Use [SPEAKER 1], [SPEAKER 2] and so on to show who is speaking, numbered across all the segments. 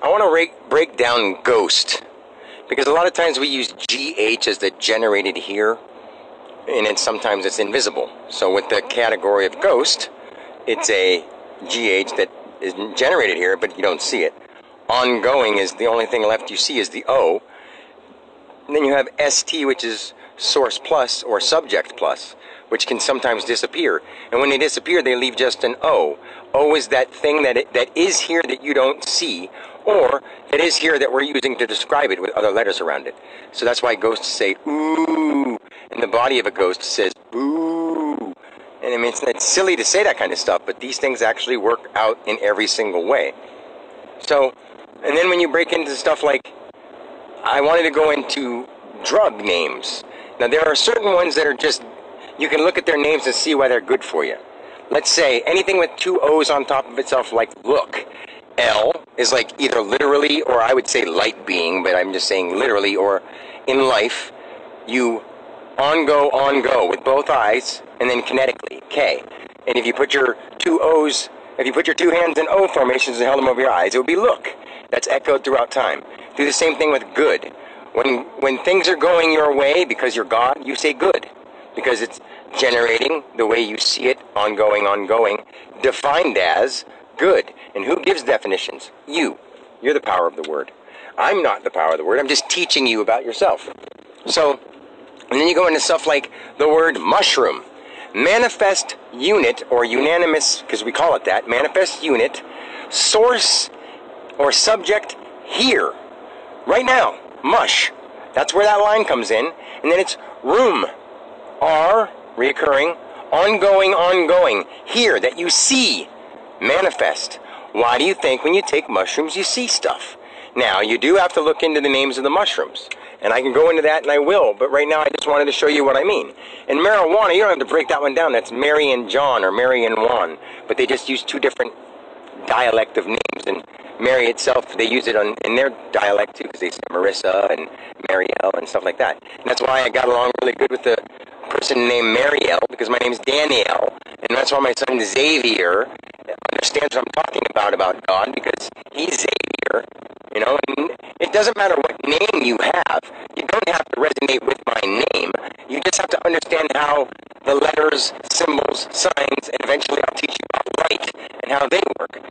[SPEAKER 1] I want to break down ghost, because a lot of times we use GH as the generated here, and then sometimes it's invisible. So with the category of ghost, it's a GH that is generated here, but you don't see it. Ongoing is the only thing left you see is the O. And then you have ST, which is source plus or subject plus, which can sometimes disappear. And when they disappear, they leave just an O. O is that thing that is here that you don't see, or that is here that we're using to describe it with other letters around it. So that's why ghosts say ooh, and the body of a ghost says boo. And I mean, it's silly to say that kind of stuff, but these things actually work out in every single way. So, and then when you break into stuff like, I wanted to go into drug names. Now there are certain ones that are just, you can look at their names and see why they're good for you. Let's say anything with two O's on top of itself, like look. L is like either literally, or I would say light being, but I'm just saying literally, or in life, you on go with both eyes, and then kinetically, K. And if you put your two O's, if you put your two hands in O formations and held them over your eyes, it would be look. That's echoed throughout time. Do the same thing with good. When things are going your way because you're God, you say good, because it's generating the way you see it, ongoing, defined as good. And who gives definitions? You. You're the power of the word. I'm not the power of the word. I'm just teaching you about yourself. So, and then you go into stuff like the word mushroom. Manifest unit, or unanimous, because we call it that, manifest unit, source or subject here. Right now, mush. That's where that line comes in. And then it's room. R, reoccurring, ongoing, here, that you see. Manifest. Why do you think when you take mushrooms you see stuff? Now, you do have to look into the names of the mushrooms. And I can go into that, and I will. But right now, I just wanted to show you what I mean. And marijuana, you don't have to break that one down. That's Mary and John, or Mary and Juan. But they just use two different dialect of names. And Mary itself, they use it in their dialect, too, because they say Marissa and Marielle and stuff like that. And that's why I got along really good with the person named Marielle, because my name's Danielle. And that's why my son Xavier understands what I'm talking about God, because he's Xavier. You know, and it doesn't matter what name you have. You don't have to resonate with my name. You just have to understand how the letters, symbols, signs, and eventually I'll teach you about light and how they work.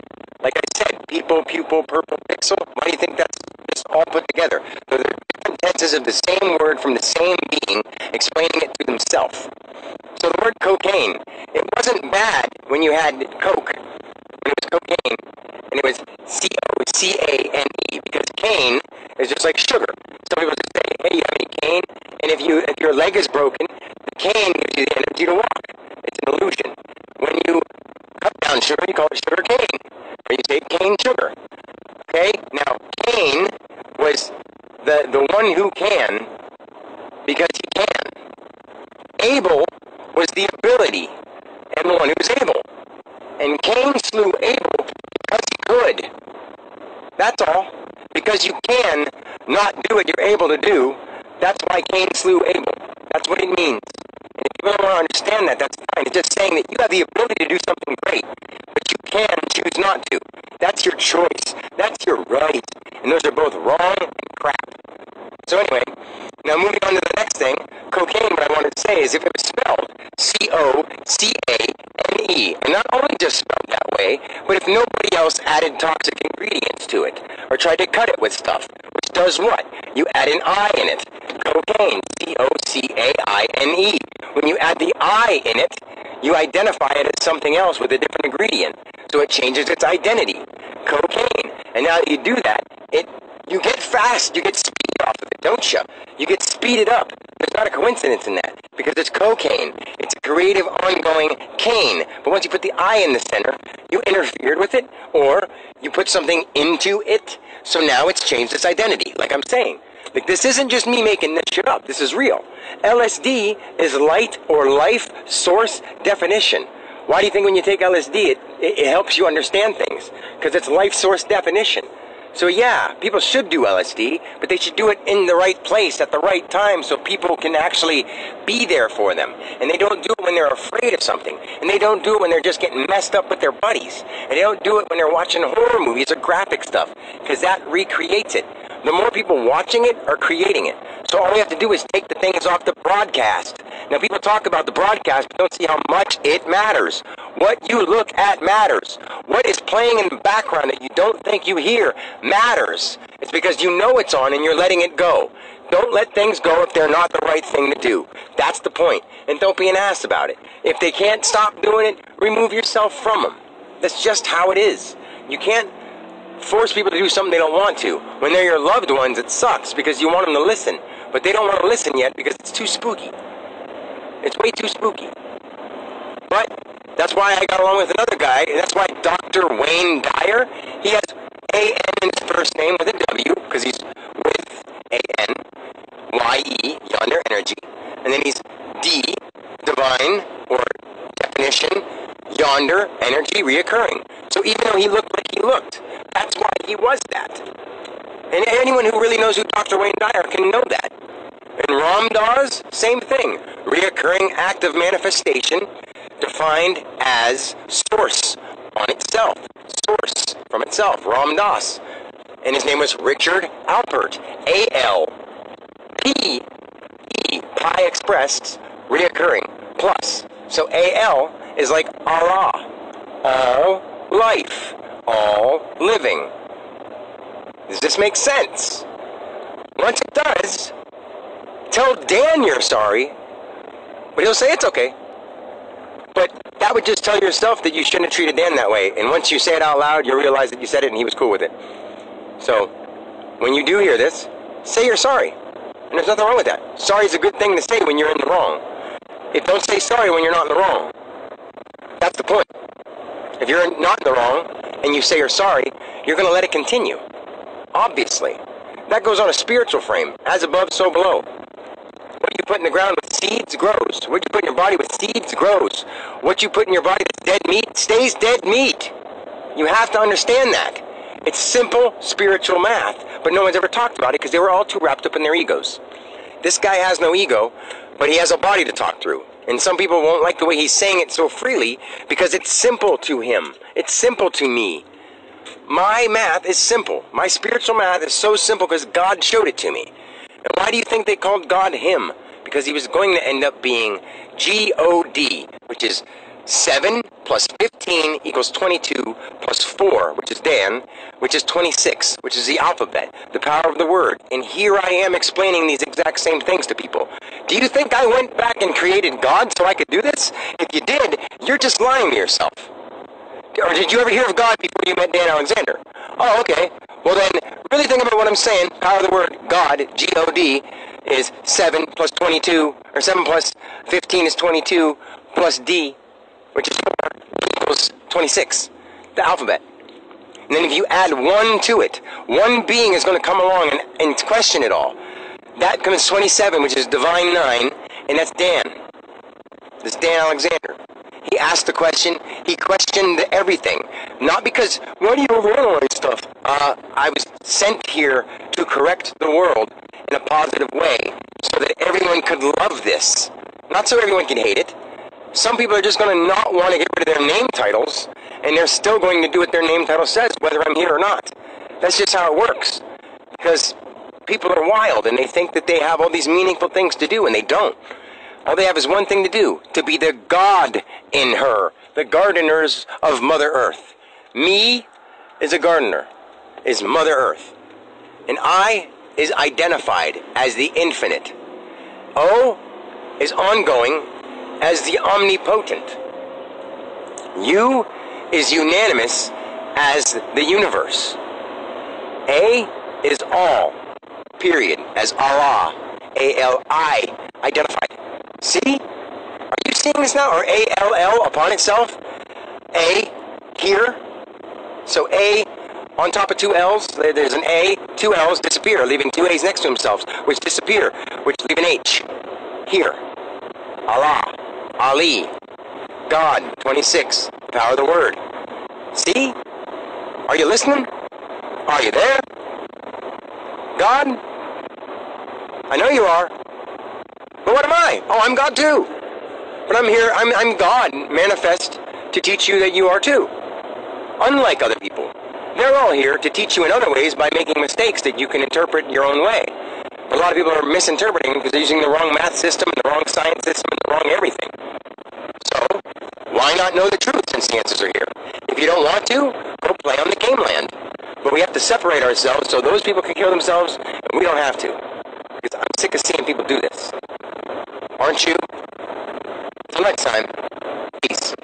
[SPEAKER 1] Like I said, people, pupil, purple, pixel, why do you think that's just all put together? They're different tenses of the same word from the same being, explaining it to themselves. So the word cocaine, it wasn't bad when you had Coke, when it was cocaine, and it was C-O-C-A-N-E, because cane is just like sugar. Some people just say, hey, you have any cane? And if your leg is broken, the cane gives you the energy to walk. It's an illusion. When you cut down sugar, you call it sugar cane, or you say cane sugar. Okay? Now, Cain was the one who can, because he can. Abel was the ability, and the one who was able. And Cain slew Abel because he could. That's all. Because you can not do what you're able to do, that's why Cain slew Abel. That's what it means. And if you don't want to understand that, that's fine. It's just saying that you have the ability to do something great, but you can choose not to. That's your choice. That's your right. And those are both wrong and crap. So anyway, now moving on to the next thing, cocaine, what I wanted to say is if it was spelled C-O-C-A-N-E, and not only just spelled that way, but if nobody else added toxic ingredients to it, or tried to cut it with stuff, which does what? You add an I in it. Cocaine, C-O-C-A-I-N-E. When you add the I in it, you identify it as something else with a different ingredient, so it changes its identity. Cocaine. And now that you do that, you get fast, you get speed off of it, don't you? You get speeded up. There's not a coincidence in that, because it's cocaine. It's a creative, ongoing cane. But once you put the I in the center, you interfered with it, or you put something into it, so now it's changed its identity, like I'm saying. Like, this isn't just me making this shit up. This is real. LSD is light or life source definition. Why do you think when you take LSD, it helps you understand things? Because it's life source definition. So yeah, people should do LSD, but they should do it in the right place at the right time so people can actually be there for them. And they don't do it when they're afraid of something. And they don't do it when they're just getting messed up with their buddies. And they don't do it when they're watching horror movies or graphic stuff, because that recreates it. The more people watching it are creating it. So all we have to do is take the things off the broadcast. Now people talk about the broadcast, but don't see how much it matters. What you look at matters. What is playing in the background that you don't think you hear matters. It's because you know it's on and you're letting it go. Don't let things go if they're not the right thing to do. That's the point. And don't be an ass about it. If they can't stop doing it, remove yourself from them. That's just how it is. You can't force people to do something they don't want to. When they're your loved ones, it sucks because you want them to listen. But they don't want to listen yet because it's too spooky. It's way too spooky. But that's why I got along with another guy, and that's why Dr. Wayne Dyer, he has A-N in his first name with a W, because he's with A-N-Y-E, Yonder Energy, and then he's D, Divine, or Definition, Yonder Energy Reoccurring. So even though he looked like he looked, that's why he was that. And anyone who really knows who Dr. Wayne Dyer can know that. And Ram Dass, same thing. Reoccurring act of manifestation, defined as source on itself. Source from itself. Ram Dass. And his name was Richard Alpert. A-L-P-E, Pi expressed, reoccurring, plus. So A-L is like Allah. All life. All living. Does this make sense? Once it does, tell Dan you're sorry, but he'll say it's okay. But that would just tell yourself that you shouldn't have treated Dan that way. And once you say it out loud, you realize that you said it and he was cool with it. So, when you do hear this, say you're sorry. And there's nothing wrong with that. Sorry is a good thing to say when you're in the wrong. Don't say sorry when you're not in the wrong. That's the point. If you're not in the wrong and you say you're sorry, you're going to let it continue. Obviously. That goes on a spiritual frame. As above, so below. What you put in the ground with seeds grows. What you put in your body with seeds grows. What you put in your body that's dead meat stays dead meat. You have to understand that. It's simple spiritual math, but no one's ever talked about it because they were all too wrapped up in their egos. This guy has no ego, but he has a body to talk through. And some people won't like the way he's saying it so freely because it's simple to him. It's simple to me. My math is simple. My spiritual math is so simple because God showed it to me. And why do you think they called God him? Because he was going to end up being G-O-D, which is 7 plus 15 equals 22 plus 4, which is Dan, which is 26, which is the alphabet, the power of the word. And here I am explaining these exact same things to people. Do you think I went back and created God so I could do this? If you did, you're just lying to yourself. Or did you ever hear of God before you met Dan Alexander? Oh, okay. Well then, really think about what I'm saying. Power of the word God, G-O-D, is 7 plus 22, or 7 plus 15 is 22, plus D, which is 4, equals 26. The alphabet. And then if you add 1 to it, one being is going to come along and question it all. That comes 27, which is divine 9, and that's Dan. That's Dan Alexander. He asked the question. He questioned everything. Not because, why do you overanalyze stuff? I was sent here to correct the world in a positive way so that everyone could love this. Not so everyone can hate it. Some people are just going to not want to get rid of their name titles, and they're still going to do what their name title says, whether I'm here or not. That's just how it works. Because people are wild, and they think that they have all these meaningful things to do, and they don't. All they have is one thing to do, to be the God in her, the gardeners of Mother Earth. Me is a gardener, is Mother Earth. And I is identified as the infinite. O is ongoing as the omnipotent. U is unanimous as the universe. A is all, period, as Allah, A-L-I, identified. See? Are you seeing this now? Or A-L-L upon itself? A here. So A on top of 2 L's, there's an A, 2 L's disappear, leaving 2 A's next to themselves, which disappear, which leave an H. Here. Allah, Ali, God, 26, power of the word. See? Are you listening? Are you there? God? I know you are. But what am I? Oh, I'm God too. But I'm here, I'm God, manifest to teach you that you are too. Unlike other people. They're all here to teach you in other ways by making mistakes that you can interpret your own way. A lot of people are misinterpreting because they're using the wrong math system and the wrong science system and the wrong everything. So, why not know the truth since the answers are here? If you don't want to, go play on the game land. But we have to separate ourselves so those people can kill themselves and we don't have to. Because I'm sick of seeing people do this. Aren't you? Until next time, peace.